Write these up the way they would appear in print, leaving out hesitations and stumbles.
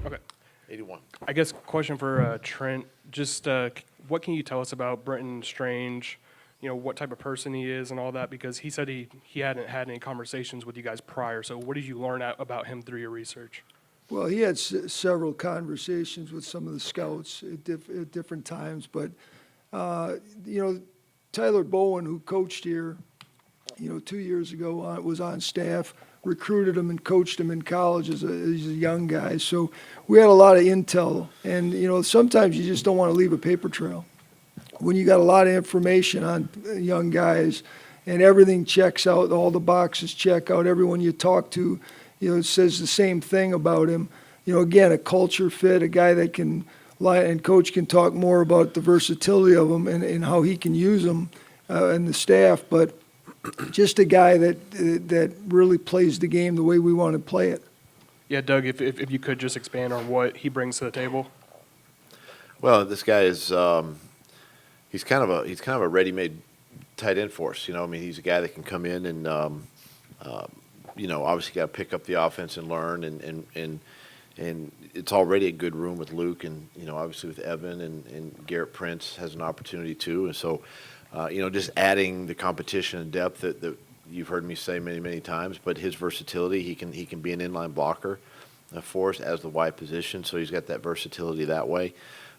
Okay. 81. I guess question for Trent. Just what can you tell us about Brenton Strange? You know, what type of person he is and all that, because he said he hadn't had any conversations with you guys prior. So what did you learn about him through your research? Well, he had several conversations with some of the scouts at different times, but, Tyler Bowen, who coached here, 2 years ago, was on staff, recruited him and coached him in college as he's a young guy. So we had a lot of intel, and, sometimes you just don't want to leave a paper trail. When you got a lot of information on young guys and everything checks out, all the boxes check out, everyone you talk to, says the same thing about him. Again, a culture fit, a guy that can lie, and coach can talk more about the versatility of him and how he can use them and the staff, but just a guy that really plays the game the way we want to play it. Yeah, Doug, if you could just expand on what he brings to the table. Well, this guy is he's kind of a ready-made tight end for us. He's a guy that can come in and obviously got to pick up the offense and learn, and it's already a good room with Luke, and obviously with Evan and Garrett Prince has an opportunity too, and so just adding the competition and depth that you've heard me say many times, but his versatility, he can be an inline blocker for us as the wide position, so he's got that versatility that way.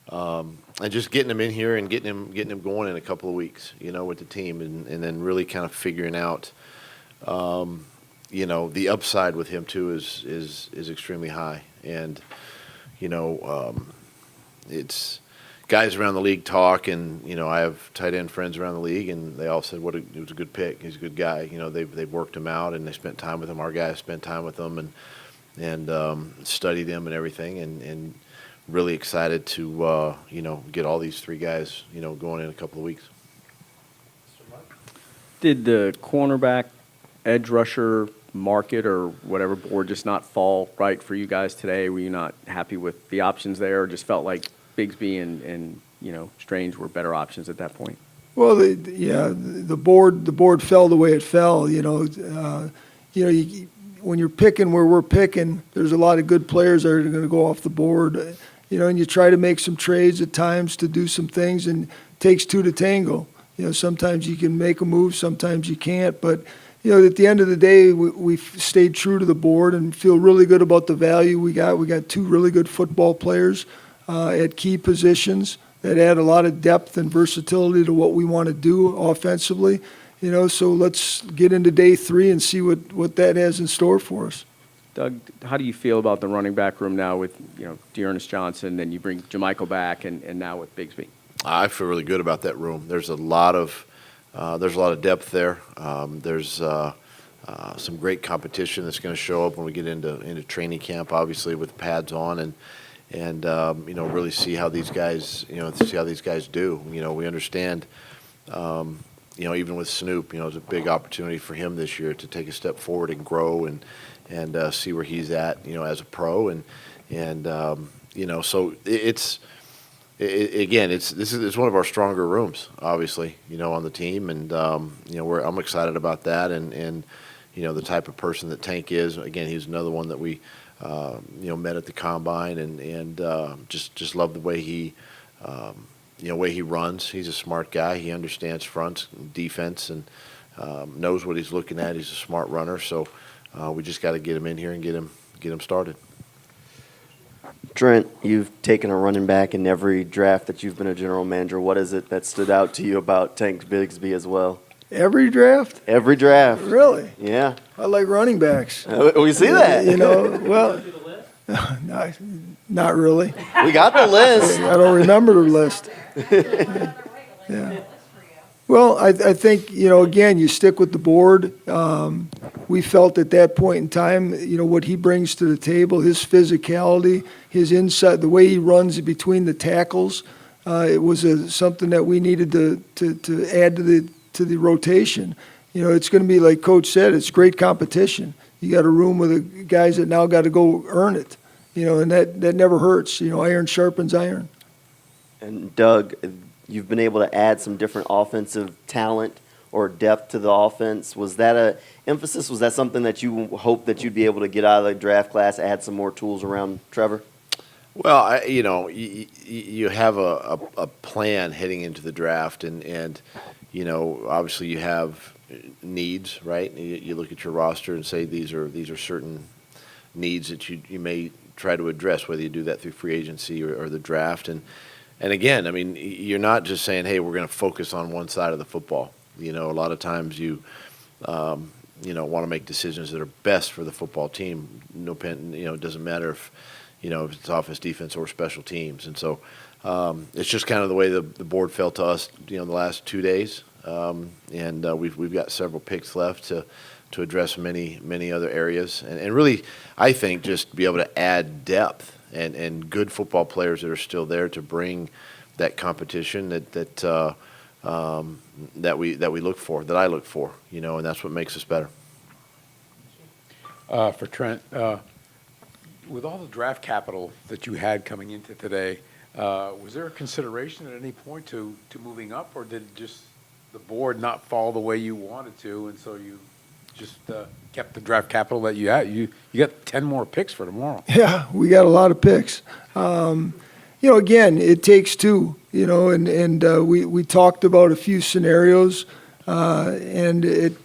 And just getting him in here and getting him going in a couple of weeks, with the team, and then really kind of figuring out, the upside with him too is extremely high, and it's guys around the league talk, and I have tight end friends around the league, and they all said it was a good pick. He's a good guy. They've worked him out, and they spent time with him. Our guys spent time with him and studied him and everything, and really excited to get all these three guys going in a couple of weeks. Did the cornerback, edge rusher market or whatever board just not fall right for you guys today? Were you not happy with the options there, or just felt like Bigsby and Strange were better options at that point? Well, the board fell the way it fell. When you're picking where we're picking, there's a lot of good players that are going to go off the board. And you try to make some trades at times to do some things, and it takes two to tango. Sometimes you can make a move, sometimes you can't. But at the end of the day, we've stayed true to the board and feel really good about the value we got. We got two really good football players at key positions that add a lot of depth and versatility to what we want to do offensively. So let's get into day 3 and see what that has in store for us. Doug, how do you feel about the running back room now with Dearness Johnson, and you bring Jamichael back, and now with Bigsby? I feel really good about that room. There's a lot of depth there. There's some great competition that's going to show up when we get into training camp, obviously with pads on, and really see how these guys do. We understand. Even with Snoop, it's a big opportunity for him this year to take a step forward and grow and see where he's at, as a pro, and so it's one of our stronger rooms, obviously, on the team, and I'm excited about that, and the type of person that Tank is. Again, he's another one that we met at the combine, and just love the way he. Way he runs. He's a smart guy. He understands fronts, defense, and knows what he's looking at. He's a smart runner. So we just got to get him in here and get him started. Trent, you've taken a running back in every draft that you've been a general manager. What is it that stood out to you about Tank Bigsby as well? Every draft? Every draft. Really? Yeah. I like running backs. We see that. Well, not really. We got the list. I don't remember the list. Yeah. Well, I think, again, you stick with the board. We felt at that point in time, what he brings to the table, his physicality, his insight, the way he runs between the tackles, it was something that we needed to add to the rotation. It's going to be, like Coach said, it's great competition. You got a room with guys that now got to go earn it, and that never hurts. Iron sharpens iron. And Doug, you've been able to add some different offensive talent or depth to the offense. Was that a emphasis? Was that something that you hoped that you'd be able to get out of the draft class, add some more tools around Trevor? Well, you have a plan heading into the draft, and obviously you have needs, right? You look at your roster and say these are certain needs that you may try to address, whether you do that through free agency or the draft. And again, I mean, you're not just saying, hey, we're going to focus on one side of the football. A lot of times you want to make decisions that are best for the football team. It doesn't matter if it's offense, defense, or special teams. And so it's just kind of the way the board felt to us, the last 2 days. We've got several picks left to address many other areas. And really, I think just be able to add depth and good football players that are still there to bring that competition that we look for, that I look for, and that's what makes us better. For Trent, with all the draft capital that you had coming into today, was there a consideration at any point to moving up, or did just the board not fall the way you wanted to, and so you just kept the draft capital that you had? You got 10 more picks for tomorrow. Yeah, we got a lot of picks. Again, it takes two, and we talked about a few scenarios, and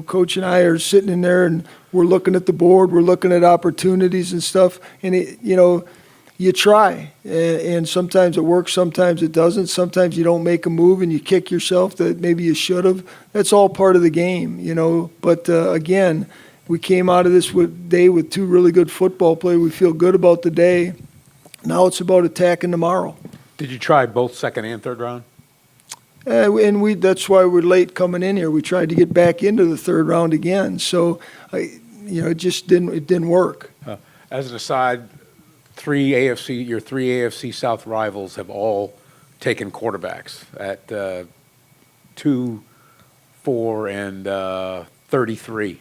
Coach and I are sitting in there and we're looking at the board, we're looking at opportunities and stuff, and you try, and sometimes it works, sometimes it doesn't. Sometimes you don't make a move and you kick yourself that maybe you should have. That's all part of the game, But again, we came out of this day with two really good football players. We feel good about the day. Now it's about attacking tomorrow. Did you try both second and third round? And that's why we're late coming in here. We tried to get back into the third round again. So, it just didn't work. As an aside, your three AFC South rivals have all taken quarterbacks at 2, 4, and 33.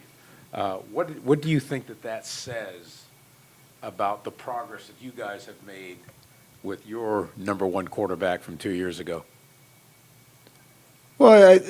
What do you think that says about the progress that you guys have made with your number one quarterback from 2 years ago? Well,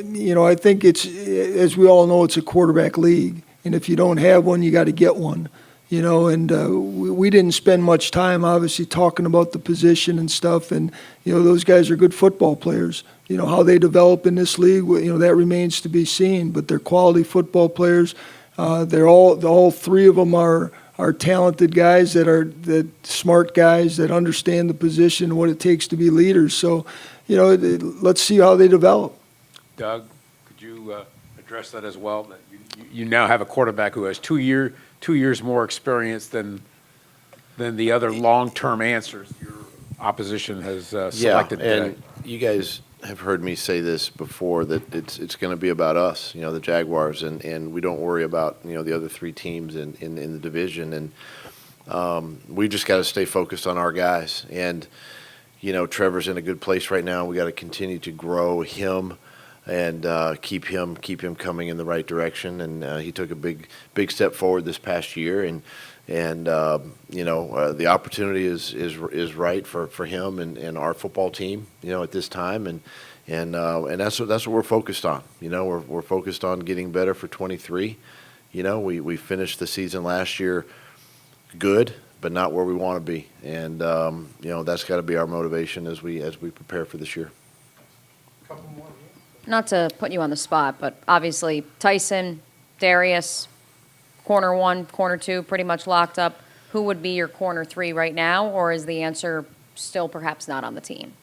I think it's, as we all know, it's a quarterback league. And if you don't have one, you got to get one. We didn't spend much time, obviously, talking about the position and stuff. And, those guys are good football players. How they develop in this league, that remains to be seen. But they're quality football players. All three of them are talented guys that smart guys that understand the position and what it takes to be leaders. So, let's see how they develop. Doug, could you address that as well? That you now have a quarterback who has 2 years more experience than the other long-term answers your opposition has selected today. And you guys have heard me say this before, that it's going to be about us, the Jaguars, and we don't worry about the other three teams in the division, and we just got to stay focused on our guys. And Trevor's in a good place right now. We got to continue to grow him and keep him coming in the right direction. And he took a big step forward this past year, and the opportunity is right for him and our football team, at this time, and that's what we're focused on. We're focused on getting better for 23. We finished the season last year good, but not where we want to be, and that's got to be our motivation as we prepare for this year. Not to put you on the spot, but obviously Tyson, Darius, corner 1, corner 2, pretty much locked up. Who would be your corner 3 right now, or is the answer still perhaps not on the team?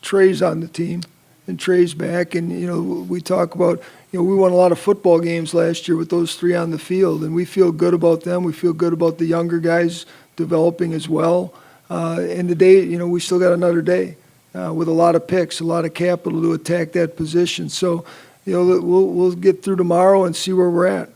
Trey's on the team, and Trey's back. And, we talk about, we won a lot of football games last year with those three on the field, and we feel good about them. We feel good about the younger guys developing as well. And today, we still got another day with a lot of picks, a lot of capital to attack that position. So, we'll get through tomorrow and see where we're at.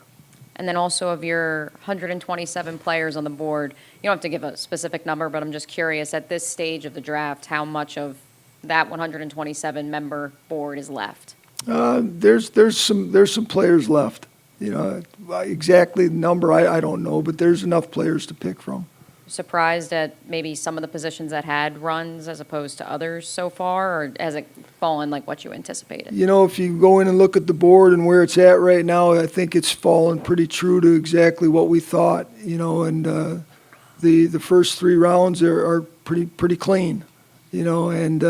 And then also of your 127 players on the board, you don't have to give a specific number, but I'm just curious, at this stage of the draft, how much of that 127 member board is left? There's some players left. Exactly the number I don't know, but there's enough players to pick from. surprised at maybe some of the positions that had runs as opposed to others so far, or has it fallen like what you anticipated? You know, if you go in and look at the board and where it's at right now, I think it's fallen pretty true to exactly what we thought, you know, and the first 3 rounds are pretty clean, you know, and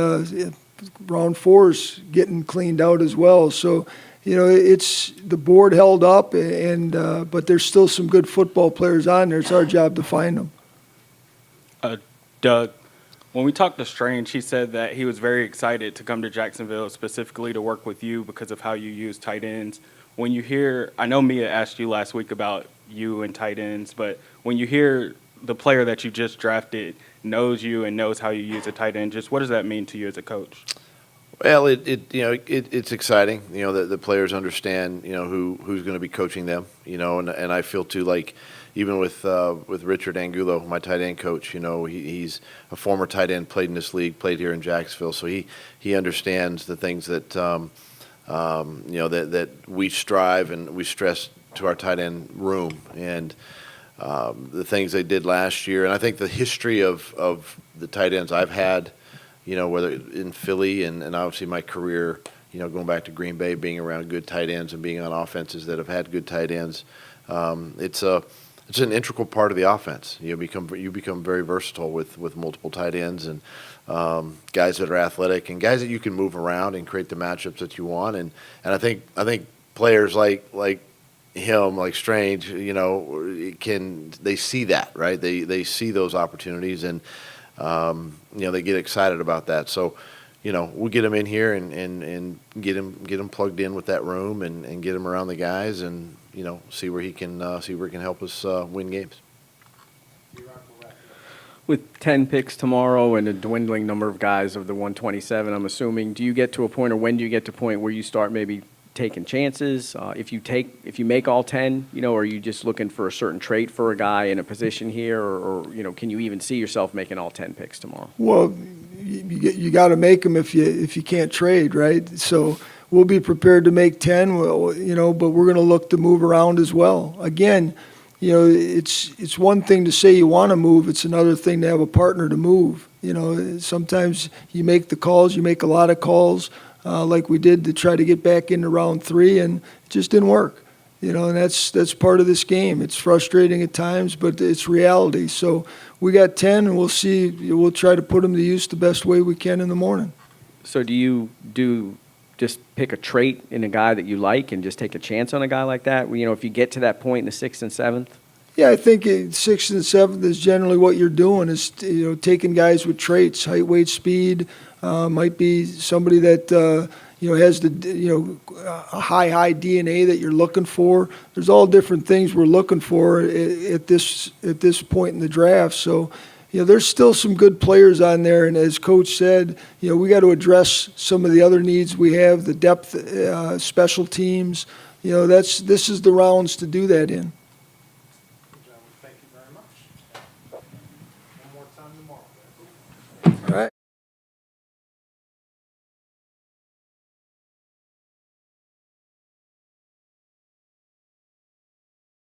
round 4's getting cleaned out as well. So, you know, it's the board held up, and but there's still some good football players on there. It's our job to find them. Doug, when we talked to Strange, he said that he was very excited to come to Jacksonville specifically to work with you because of how you use tight ends. When you hear, I know Mia asked you last week about you and tight ends, but when you hear the player that you just drafted knows you and knows how you use a tight end, just what does that mean to you as a coach? Well, it's exciting. You know, the players understand, you know, who's going to be coaching them. You know, and I feel too, like, even with Richard Angulo, my tight end coach, you know, he's a former tight end, played in this league, played here in Jacksonville, so he understands the things that you know, that we strive and we stress to our tight end room, and the things they did last year. And I think the history of the tight ends I've had, you know, whether in Philly and obviously my career, you know, going back to Green Bay, being around good tight ends and being on offenses that have had good tight ends, it's an integral part of the offense. You become very versatile with multiple tight ends and guys that are athletic and guys that you can move around and create the matchups that you want. And I think players like him, like Strange, you know, they see that, right? They see those opportunities, and you know, they get excited about that. So, you know, we'll get him in here and get him plugged in with that room and get him around the guys, and, you know, see where he can help us win games. With 10 picks tomorrow and a dwindling number of guys of the 127, I'm assuming, do you get to a point, or when do you get to a point where you start maybe taking chances? If you make all 10, you know, are you just looking for a certain trait for a guy in a position here, or you know, can you even see yourself making all 10 picks tomorrow? Well, you got to make them if you can't trade, right? So we'll be prepared to make 10, you know, but we're going to look to move around as well. Again, you know, it's one thing to say you want to move. It's another thing to have a partner to move. You know, sometimes you make the calls, you make a lot of calls, like we did to try to get back into round 3, and it just didn't work. You know, and that's part of this game. It's frustrating at times, but it's reality. So we got 10, and we'll see. We'll try to put them to use the best way we can in the morning. So do you just pick a trait in a guy that you like and just take a chance on a guy like that? You know, if you get to that point in the 6th and 7th? Yeah, I think 6th and 7th is generally what you're doing, is, you know, taking guys with traits, height, weight, speed. Might be somebody that you know, has the, you know, a high DNA that you're looking for. There's all different things we're looking for at this point in the draft. So, you know, there's still some good players on there, and as Coach said, you know, we got to address some of the other needs we have, the depth, special teams. You know, this is the rounds to do that in.